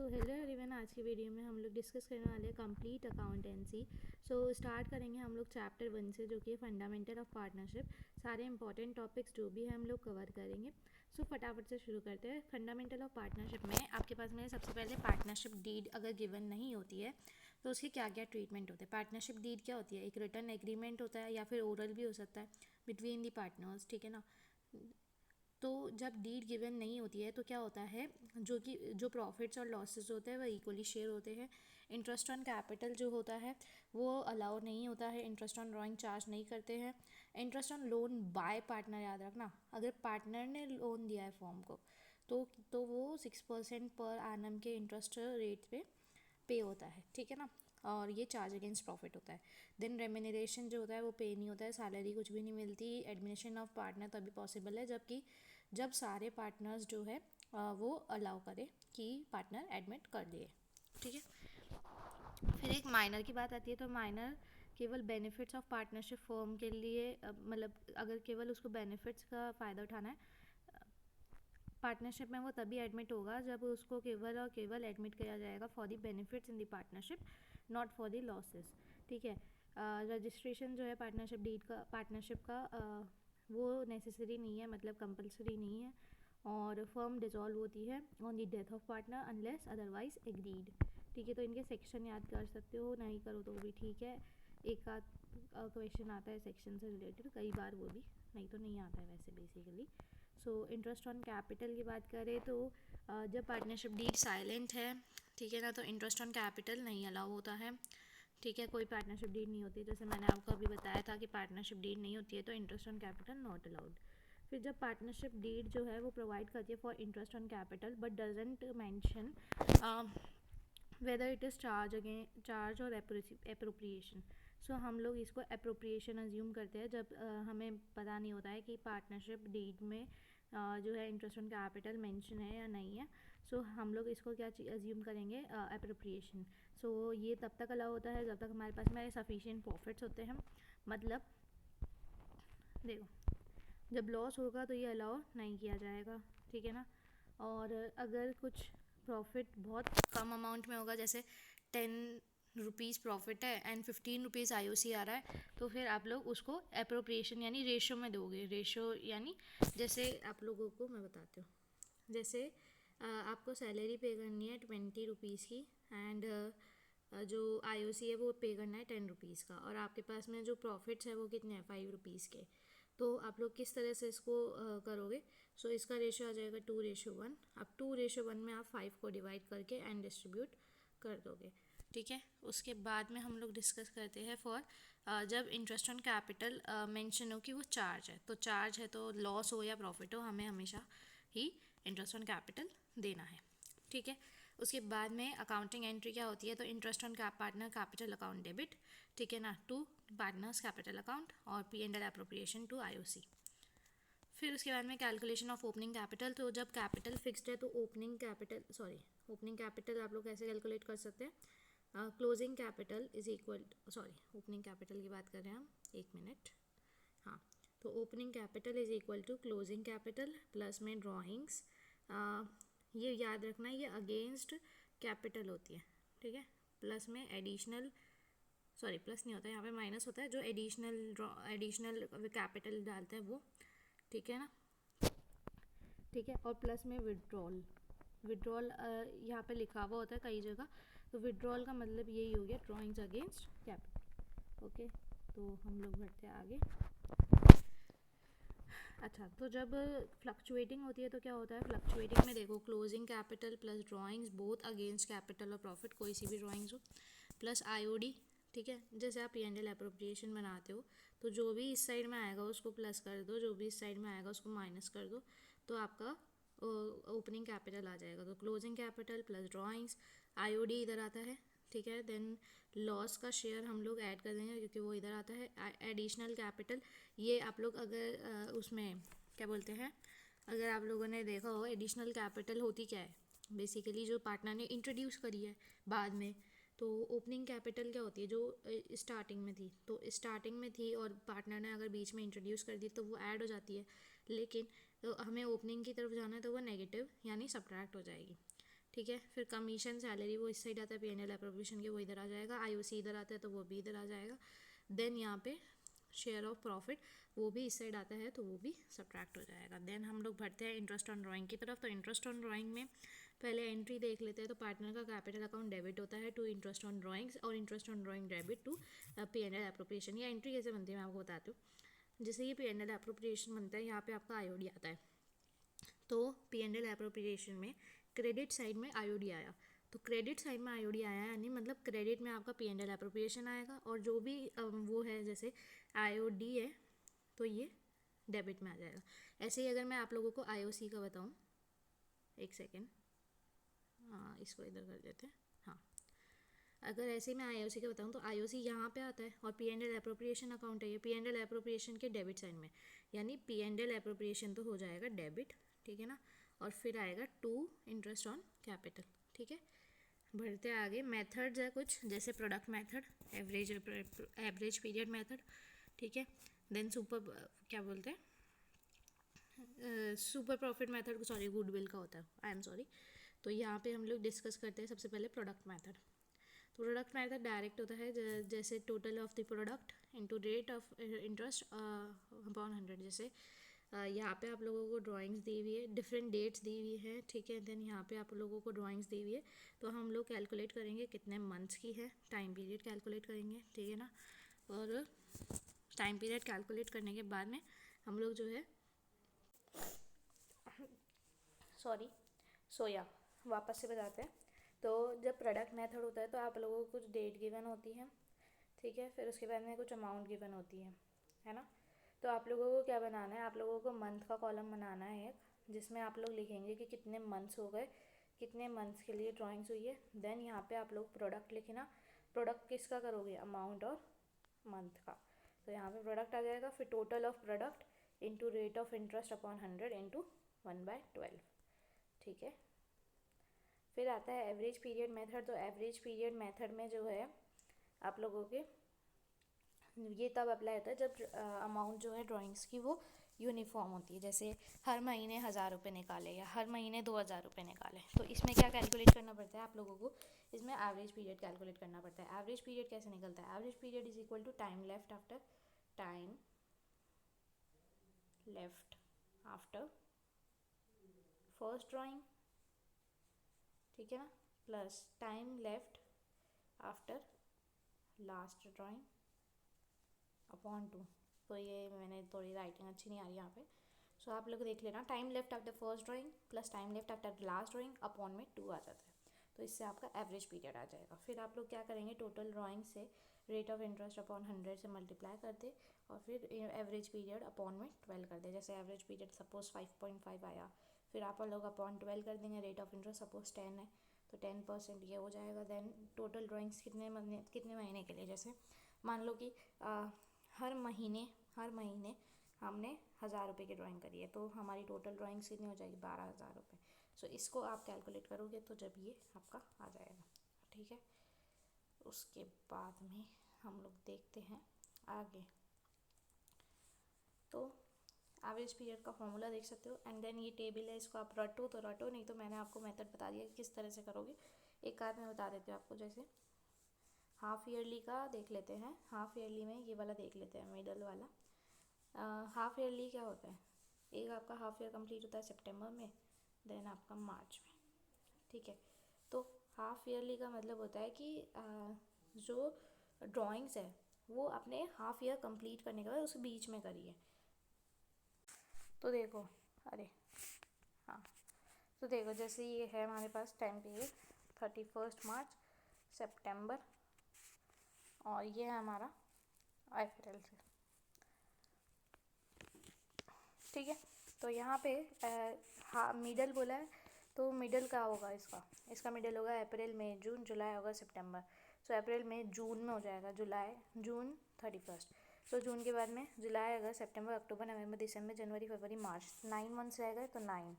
So hello everyone, आज की video में हम लोग डिस्कस करने वाले हैं कंप्लीट अकाउंटेंसी। सो स्टार्ट करेंगे हम लोग चैप्टर 1 से, जो कि फंडामेंटल ऑफ पार्टनरशिप। सारे इंपॉर्टेंट टॉपिक्स जो भी है हम लोग कवर करेंगे। सो फटाफट से शुरू करते हैं। फंडामेंटल ऑफ पार्टनरशिप में आपके पास में सबसे पहले पार्टनरशिप डीड अगर गिवन नहीं होती है तो उसके क्या क्या ट्रीटमेंट होते हैं। पार्टनरशिप डीड क्या होती है? एक रिटर्न एग्रीमेंट होता है या फिर ओरल भी हो सकता है बिटवीन दी पार्टनर्स, ठीक है ना। तो जब डीड गिवन नहीं होती है तो क्या होता है, जो प्रॉफिट्स और लॉसेस होते हैं वो इक्वली शेयर होते हैं। इंटरेस्ट ऑन कैपिटल जो होता है वो अलाउ नहीं होता है, इंटरेस्ट ऑन ड्राइंग चार्ज नहीं करते हैं। Interest on loan by partner, याद रखना, अगर पार्टनर ने लोन दिया है फॉर्म को तो वो 6% पर एनम के इंटरेस्ट रेट पे होता है, ठीक है ना। और ये चार्ज अगेंस्ट प्रॉफिट होता है। देन रेम्यूनरेशन जो होता है वो पे नहीं होता है, सैलरी कुछ भी नहीं मिलती। एडमिशन ऑफ पार्टनर तभी पॉसिबल है जब सारे पार्टनर्स जो है वो अलाउ करे कि पार्टनर एडमिट कर दिए, ठीक है। फिर एक माइनर की बात आती है, तो माइनर केवल बेनिफिट्स ऑफ पार्टनरशिप फर्म के लिए, मतलब अगर केवल उसको बेनिफिट्स का फ़ायदा उठाना है पार्टनरशिप में, वो तभी एडमिट होगा जब उसको केवल और केवल एडमिट किया जाएगा for the benefits in the partnership, not for the losses, ठीक है। रजिस्ट्रेशन जो है पार्टनरशिप का वो नेसेसरी नहीं है, मतलब कंपलसरी नहीं है। और फर्म डिसॉल्व होती है on the death of partner unless otherwise agreed, ठीक है। तो इनके सेक्शन याद कर सकते हो, नहीं करो तो भी ठीक है। एक आध क्वेश्चन आता है सेक्शन से रिलेटेड, कई बार वो भी नहीं तो नहीं आता है वैसे basically. So interest on capital की बात करें तो जब पार्टनरशिप डीड साइलेंट है, ठीक है ना, तो इंटरेस्ट ऑन कैपिटल नहीं अलाउ होता है, ठीक है। कोई पार्टनरशिप डीड नहीं होती, जैसे मैंने आपको अभी बताया था कि पार्टनरशिप डीड नहीं होती है तो interest on capital not allowed. फिर जब पार्टनरशिप डीड जो है वो प्रोवाइड करती है for interest on capital but doesn't mention whether it is charge और एप्रोप्रिएशन। सो हम लोग इसको एप्रोप्रिएशन अज्यूम करते हैं जब हमें पता नहीं होता है कि पार्टनरशिप डीड में जो है इंटरेस्ट ऑन कैपिटल मेंशन है या नहीं है। सो हम लोग इसको क्या अज्यूम करेंगे, एप्रोप्रिएशन। सो ये तब तक अलाउ होता है जब तक हमारे पास में सफिशिएंट प्रॉफिट्स होते हैं। मतलब देखो, जब लॉस होगा तो ये अलाउ नहीं किया जाएगा, ठीक है ना। और अगर कुछ प्रॉफिट बहुत कम अमाउंट में होगा, जैसे 10 रुपीज़ प्रॉफिट है एंड 15 रुपीज़ IOC आ रहा है, तो फिर आप लोग उसको एप्रोप्रिएशन यानी रेशो में दोगे। रेशो यानी जैसे आप लोगों को मैं बताती हूँ, जैसे आपको सैलरी पे करनी है 20 रुपीज़ की एंड जो IOC है वो पे करना है 10 रुपीज़ का, और आपके पास में जो प्रॉफिट्स है वो कितने हैं 5 रुपीज़ के। तो आप लोग किस तरह से इसको करोगे? सो इसका रेशो आ जाएगा 2:1। अब 2:1 में आप 5 को डिवाइड करके एंड डिस्ट्रीब्यूट कर दोगे, ठीक है। उसके बाद में हम लोग डिस्कस करते हैं फॉर जब इंटरेस्ट ऑन कैपिटल मेंशन हो कि वो चार्ज है, तो चार्ज है तो लॉस हो या प्रॉफिट हो, हमें हमेशा ही इंटरेस्ट ऑन कैपिटल देना है, ठीक है। उसके बाद में अकाउंटिंग एंट्री क्या होती है, तो interest on partner capital account debit, ठीक है ना, टू पार्टनर्स कैपिटल अकाउंट, और P&L एप्रोप्रिएशन टू IOC। फिर उसके बाद में कैलकुलेशन ऑफ ओपनिंग कैपिटल। तो जब कैपिटल फिक्स्ड है तो ओपनिंग कैपिटल आप लोग कैसे कैलकुलेट कर सकते हैं? Closing capital is equal, opening capital की बात कर रहे हैं हम, 1 मिनट। हाँ, तो opening capital is equal to closing capital plus में ड्रॉइंग्स, ये याद रखना, ये अगेंस्ट कैपिटल होती है, ठीक है। प्लस में एडिशनल, प्लस नहीं होता है यहाँ पे, माइनस होता है, जो एडिशनल कैपिटल डालते हैं वो, ठीक है ना, ठीक है। और प्लस में विड्रॉल यहाँ पे लिखा हुआ होता है कई जगह, तो विड्रॉल का मतलब यही हो गया, ड्रॉइंग्स अगेंस्ट कैपिटल, ओके। तो हम लोग बढ़ते हैं आगे। अच्छा, तो जब फ्लक्चुएटिंग होती है तो क्या होता है? फ्लक्चुएटिंग में देखो, closing capital plus drawings both against capital और प्रॉफिट, कोई सी भी ड्रॉइंग्स हो, प्लस IOD, ठीक है। जैसे आप P&L एप्रोप्रिएशन बनाते हो तो जो भी इस साइड में आएगा उसको प्लस कर दो, जो भी इस साइड में आएगा उसको माइनस कर दो, तो आपका ओपनिंग कैपिटल आ जाएगा। तो closing capital plus drawings, IOD इधर आता है, ठीक है। देन लॉस का शेयर हम लोग ऐड कर देंगे क्योंकि वो इधर आता है। एडिशनल कैपिटल, ये आप लोग अगर उसमें क्या बोलते हैं, अगर आप लोगों ने देखा हो एडिशनल कैपिटल होती क्या है, बेसिकली जो पार्टनर ने इंट्रोड्यूस करी है बाद में। तो ओपनिंग कैपिटल क्या होती है, जो स्टार्टिंग में थी, तो स्टार्टिंग में थी और पार्टनर ने अगर बीच में इंट्रोड्यूस कर दी तो वो ऐड हो जाती है, लेकिन तो हमें ओपनिंग की तरफ जाना है तो वो नेगेटिव यानी सब्ट्रैक्ट हो जाएगी, ठीक है। फिर कमीशन सैलरी वो इस साइड आता है, P&L एप्रोप्रिएशन के वो इधर आ जाएगा, IOC इधर आता है तो वो भी इधर आ जाएगा। देन यहाँ पे शेयर ऑफ प्रॉफिट वो भी इस साइड आता है तो वो भी सब्ट्रैक्ट हो जाएगा। देन हम लोग बढ़ते हैं इंटरेस्ट ऑन ड्राइंग की तरफ। तो इंटरेस्ट ऑन ड्राइंग में पहले एंट्री देख लेते हैं। तो पार्टनर का कैपिटल अकाउंट डेबिट होता है टू इंटरेस्ट ऑन ड्राइंग्स और interest on drawing debit to P&L appropriation. ये एंट्री कैसे बनती है मैं आपको बताती हूँ। जैसे ये P&L एप्रोप्रिएशन बनता है, यहाँ पे आपका IOD आता है, तो P&L एप्रोप्रिएशन में क्रेडिट साइड में IOD आया, तो क्रेडिट साइड में IOD आया यानी मतलब क्रेडिट में आपका P&L एप्रोप्रिएशन आएगा, और जो भी वो है जैसे IOD है तो ये डेबिट में आ जाएगा। ऐसे ही अगर मैं आप लोगों को IOC का बताऊँ, एक सेकेंड, हाँ इसको इधर कर देते हैं। हाँ, अगर ऐसे ही मैं IOC का बताऊँ तो IOC यहाँ पे आता है और P&L एप्रोप्रिएशन अकाउंट है ये, P&L एप्रोप्रिएशन के डेबिट साइड में, यानी P&L एप्रोप्रिएशन तो हो जाएगा डेबिट, ठीक है ना। और फिर आएगा टू इंटरेस्ट ऑन कैपिटल, ठीक है। बढ़ते आगे, मेथड्स है कुछ, जैसे product method, average period method, ठीक है। देन सुपर क्या बोलते हैं, super profit method, sorry goodwill का होता है, आई एम सॉरी। तो यहाँ पे हम लोग डिस्कस करते हैं सबसे पहले प्रोडक्ट मेथड। तो प्रोडक्ट मेथड डायरेक्ट होता है जैसे total of the product into rate of interest upon 100। जैसे यहाँ पे आप लोगों को ड्राइंग्स दी हुई है, डिफरेंट डेट्स दी हुई है, ठीक है। देन यहाँ पे आप लोगों को ड्राइंग्स दी हुई है, तो हम लोग कैलकुलेट करेंगे कितने मंथ्स की है, टाइम पीरियड कैलकुलेट करेंगे, ठीक है ना। और टाइम पीरियड कैलकुलेट करने के बाद में हम लोग जो है सोया वापस से बताते हैं। तो जब प्रोडक्ट मेथड होता है तो आप लोगों को कुछ डेट गिवन होती है, ठीक है। फिर उसके बाद में कुछ अमाउंट गिवन होती है ना। तो आप लोगों को क्या बनाना है, आप लोगों को मंथ का कॉलम बनाना है एक, जिसमें आप लोग लिखेंगे कि कितने मंथ्स हो गए, कितने मंथ्स के लिए ड्राइंग्स हुई है। देन यहाँ पे आप लोग प्रोडक्ट लिखना, प्रोडक्ट किसका करोगे, अमाउंट और मंथ का। तो यहाँ पे प्रोडक्ट आ जाएगा, फिर total of product into rate of interest upon 100 into 1/12, ठीक है। फिर आता है एवरेज पीरियड मेथड। तो एवरेज पीरियड मेथड में जो है आप लोगों के ये तब अप्लाई होता है जब अमाउंट जो है ड्राइंग्स की वो यूनिफॉर्म होती है। जैसे हर महीने 1000 रुपये निकाले या हर महीने 2000 रुपये निकाले, तो इसमें क्या कैलकुलेट करना पड़ता है आप लोगों को, इसमें एवरेज पीरियड कैलकुलेट करना पड़ता है। एवरेज पीरियड कैसे निकलता है, average period is equal to time left after first drawing, ठीक है ना, plus time left after last drawing upon 2। तो ये मैंने थोड़ी राइटिंग अच्छी नहीं आ रही यहाँ पे, सो आप लोग देख लेना, time left after first drawing plus time left after last drawing upon में 2 आ जाता है। तो इससे आपका एवरेज पीरियड आ जाएगा। फिर आप लोग क्या करेंगे, टोटल ड्राइंग से रेट ऑफ इंटरेस्ट अपॉन 100 से मल्टीप्लाई कर दे और फिर एवरेज पीरियड अपॉन में 12 कर दे। जैसे एवरेज पीरियड सपोज 5.5 आया, फिर आप लोग अपॉन 12 कर देंगे, रेट ऑफ इंटरेस्ट सपोज 10 है तो 10% ये हो जाएगा। देन टोटल ड्राइंग्स कितने महीने के लिए, जैसे मान लो कि हर महीने हमने 1000 रुपये की ड्राइंग करी है, तो हमारी टोटल ड्राइंग्स कितनी हो जाएगी, 12,000 रुपये। सो इसको आप कैलकुलेट करोगे तो जब ये आपका आ जाएगा, ठीक है। उसके बाद में हम लोग देखते हैं आगे। तो एवरेज पीरियड का फॉर्मूला देख सकते हो, एंड देन ये टेबल है, इसको आप रटो तो रटो, नहीं तो मैंने आपको मेथड बता दिया कि किस तरह से करोगे। एक आध में बता देती हूँ आपको, जैसे हाफ ईयरली का देख लेते हैं। हाफ ईयरली में ये वाला देख लेते हैं, मिडल वाला। हाफ ईयरली क्या होता है, एक आपका हाफ ईयर कंप्लीट होता है सितंबर में, देन आपका मार्च में, ठीक है। तो हाफ ईयरली का मतलब होता है कि जो ड्राइंग्स है वो अपने हाफ ईयर कंप्लीट करने के बाद उस बीच में करिए। तो देखो, अरे हाँ, तो देखो जैसे ये है हमारे पास टाइम पीरियड 31 मार्च सितंबर, और ये है हमारा अप्रैल से, ठीक है। तो यहाँ पे हाँ मिडल बोला है, तो मिडल का होगा इसका मिडल होगा अप्रैल मई जून जुलाई अगस्त सितंबर। सो अप्रैल में जून में हो जाएगा, जून 31। तो जून के बाद में जुलाई अगस्त सितंबर अक्टूबर नवंबर दिसंबर जनवरी फरवरी मार्च, 9 मंथ्स रह गए, तो 9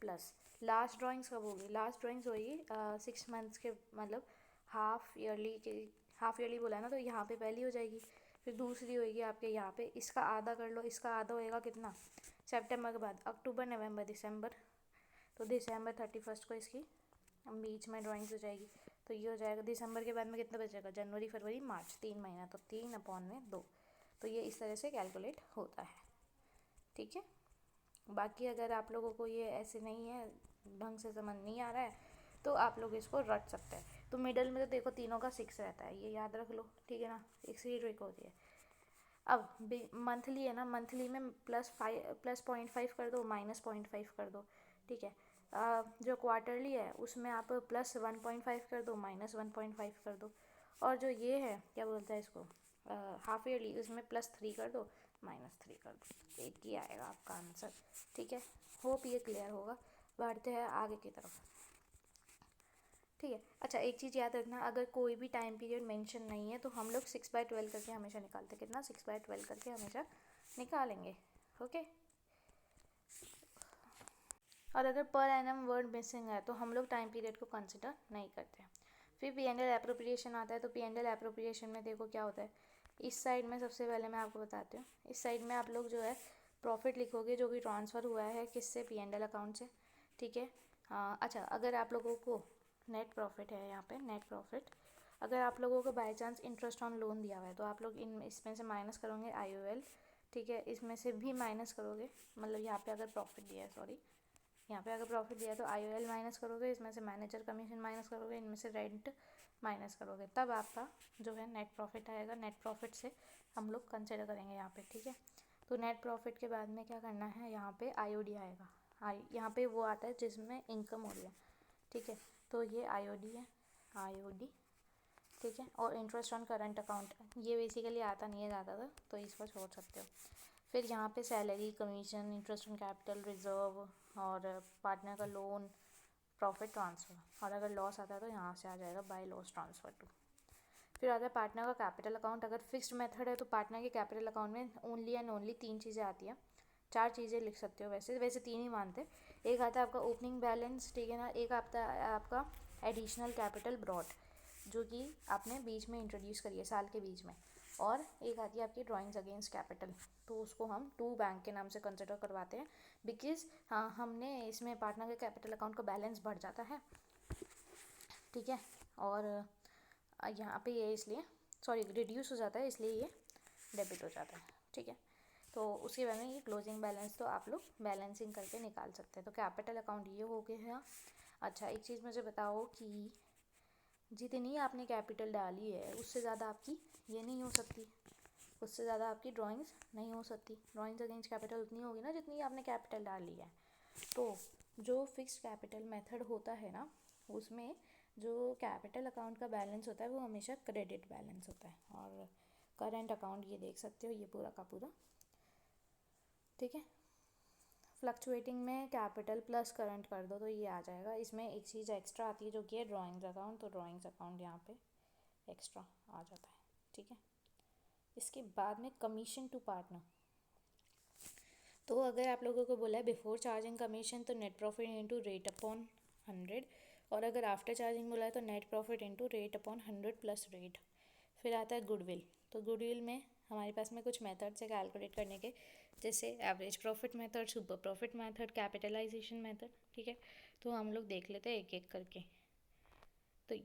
प्लस लास्ट ड्राइंग्स कब होगी, लास्ट ड्राइंग्स होगी 6 मंथ्स के, मतलब हाफ ईयरली बोला है ना, तो यहाँ पे पहली हो जाएगी। फिर दूसरी होगी आपके यहाँ पे, इसका आधा कर लो, इसका आधा होएगा कितना, सितंबर के बाद अक्टूबर नवंबर दिसंबर, तो दिसंबर 31 को इसकी बीच में ड्राइंग्स हो जाएगी। तो ये हो जाएगा दिसंबर के बाद में कितना बचेगा, जनवरी फरवरी मार्च, 3 महीना, तो 3/2। तो ये इस तरह से कैलकुलेट होता है, ठीक है। बाकी अगर आप लोगों को ये ऐसे नहीं है, ढंग से समझ नहीं आ रहा है, तो आप लोग इसको रट सकते हैं। तो मिडल में तो देखो तीनों का 6 रहता है, ये याद रख लो, ठीक है ना, एक सी ट्रिक होती है। अब मंथली है ना, मंथली में +0.5 कर दो, -0.5 कर दो, ठीक है। जो क्वार्टरली है उसमें आप +1.5 कर दो, -1.5 कर दो, और जो ये है क्या बोलते हैं इसको, हाफ ईयरली, उसमें +3 कर दो, -3 कर दो। एक ही आएगा आपका आंसर, ठीक है। होप ये क्लियर होगा। बढ़ते हैं आगे की तरफ, ठीक है। अच्छा, एक चीज़ याद रखना, अगर कोई भी टाइम पीरियड मेंशन नहीं है तो हम लोग 6/12 करके हमेशा निकालते, कितना, 6/12 करके हमेशा निकालेंगे, ओके। और अगर पर एनम वर्ड मिसिंग है तो हम लोग टाइम पीरियड को कंसिडर नहीं करते। फिर P&L एप्रोप्रिएशन आता है, तो P&L एप्रोप्रिएशन में देखो क्या होता है। इस साइड में सबसे पहले मैं आपको बताती हूँ, इस साइड में आप लोग जो है प्रॉफिट लिखोगे जो कि ट्रांसफ़र हुआ है किससे, P&L अकाउंट से, ठीक है। अच्छा, अगर आप लोगों को नेट प्रॉफिट है यहाँ पे, नेट प्रॉफिट, अगर आप लोगों को by chance interest on loan दिया हुआ है तो आप लोग इसमें से माइनस करोगे IOL, ठीक है। इसमें से भी माइनस करोगे, मतलब यहाँ पे अगर प्रॉफिट दिया है, सॉरी, यहाँ पे अगर प्रॉफिट दिया तो IOL माइनस करोगे, इसमें से मैनेजर कमीशन माइनस करोगे, इनमें से रेंट माइनस करोगे, तब आपका जो है नेट प्रॉफिट आएगा। नेट प्रॉफिट से हम लोग कंसिडर करेंगे यहाँ पे, ठीक है। तो नेट प्रॉफिट के बाद में क्या करना है, यहाँ पे IOD आएगा। यहाँ पे वो आता है जिसमें इनकम हो रही है, ठीक है। तो ये IOD है, IOD, ठीक है। और इंटरेस्ट ऑन करंट अकाउंट, ये बेसिकली आता नहीं है ज़्यादातर, तो इसको छोड़ सकते हो। फिर यहाँ पे salary, commission, interest on capital reserve, और पार्टनर का लोन, प्रॉफिट ट्रांसफ़र, और अगर लॉस आता है तो यहाँ से आ जाएगा बाय लॉस ट्रांसफ़र टू। फिर आता है पार्टनर का कैपिटल अकाउंट। अगर फिक्स्ड मेथड है तो पार्टनर के कैपिटल अकाउंट में ओनली एंड ओनली 3 चीज़ें आती हैं, 4 चीज़ें लिख सकते हो, वैसे वैसे 3 ही मानते। एक आता है आपका ओपनिंग बैलेंस, ठीक है ना, एक आता है आपका एडिशनल कैपिटल ब्रॉड, जो कि आपने बीच में इंट्रोड्यूस करी है साल के बीच में, और एक आती है आपकी ड्राइंग्स अगेंस्ट कैपिटल, तो उसको हम 2 बैंक के नाम से कंसिडर करवाते हैं, बिकॉज हाँ, हमने इसमें पार्टनर के कैपिटल अकाउंट का बैलेंस बढ़ जाता है, ठीक है। और यहाँ पे ये इसलिए, सॉरी, रिड्यूस हो जाता है, इसलिए ये डेबिट हो जाता है, ठीक है। तो उसके बाद में ये क्लोजिंग बैलेंस तो आप लोग बैलेंसिंग करके निकाल सकते हैं। तो कैपिटल अकाउंट ये हो गया। अच्छा, एक चीज़ मुझे बताओ कि जितनी आपने कैपिटल डाली है उससे ज़्यादा आपकी ये नहीं हो सकती, उससे ज़्यादा आपकी ड्राइंग्स नहीं हो सकती। ड्राइंग्स अगेंस्ट कैपिटल उतनी होगी ना जितनी आपने कैपिटल डाल ली है। तो जो फिक्स्ड कैपिटल मेथड होता है ना, उसमें जो कैपिटल अकाउंट का बैलेंस होता है वो हमेशा क्रेडिट बैलेंस होता है। और करेंट अकाउंट ये देख सकते हो, ये पूरा का पूरा, ठीक है। फ्लक्चुएटिंग में कैपिटल प्लस करंट कर दो तो ये आ जाएगा। इसमें एक चीज़ एक्स्ट्रा आती है जो कि है ड्राइंग्स अकाउंट, तो ड्राइंग्स अकाउंट यहाँ पे एक्स्ट्रा आ जाता है, ठीक है। इसके बाद में कमीशन टू पार्टनर, तो अगर आप लोगों को बोला है बिफोर चार्जिंग कमीशन तो net profit into rate upon 100, और अगर आफ्टर चार्जिंग बोला है तो net profit into rate upon 100 plus rate. फिर आता है गुडविल, तो गुडविल में हमारे पास में कुछ मेथड्स है कैलकुलेट करने के, जैसे average profit method, super profit method, capitalisation method, ठीक है। तो हम लोग देख लेते हैं एक एक करके। तो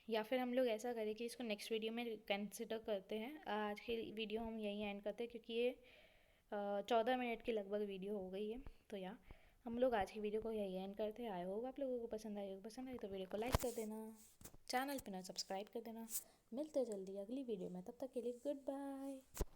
या फिर हम लोग ऐसा करें कि इसको नेक्स्ट वीडियो में कंसिडर करते हैं। आज की वीडियो हम यहीं एंड करते हैं क्योंकि ये 14 मिनट की लगभग वीडियो हो गई है। तो या हम लोग आज की वीडियो को यही एंड करते हैं। आई होप आप लोगों को पसंद आई होगी, पसंद आई तो वीडियो को लाइक कर देना, चैनल पे ना सब्सक्राइब कर देना। मिलते हैं जल्दी अगली वीडियो में, तब तक के लिए गुड बाय।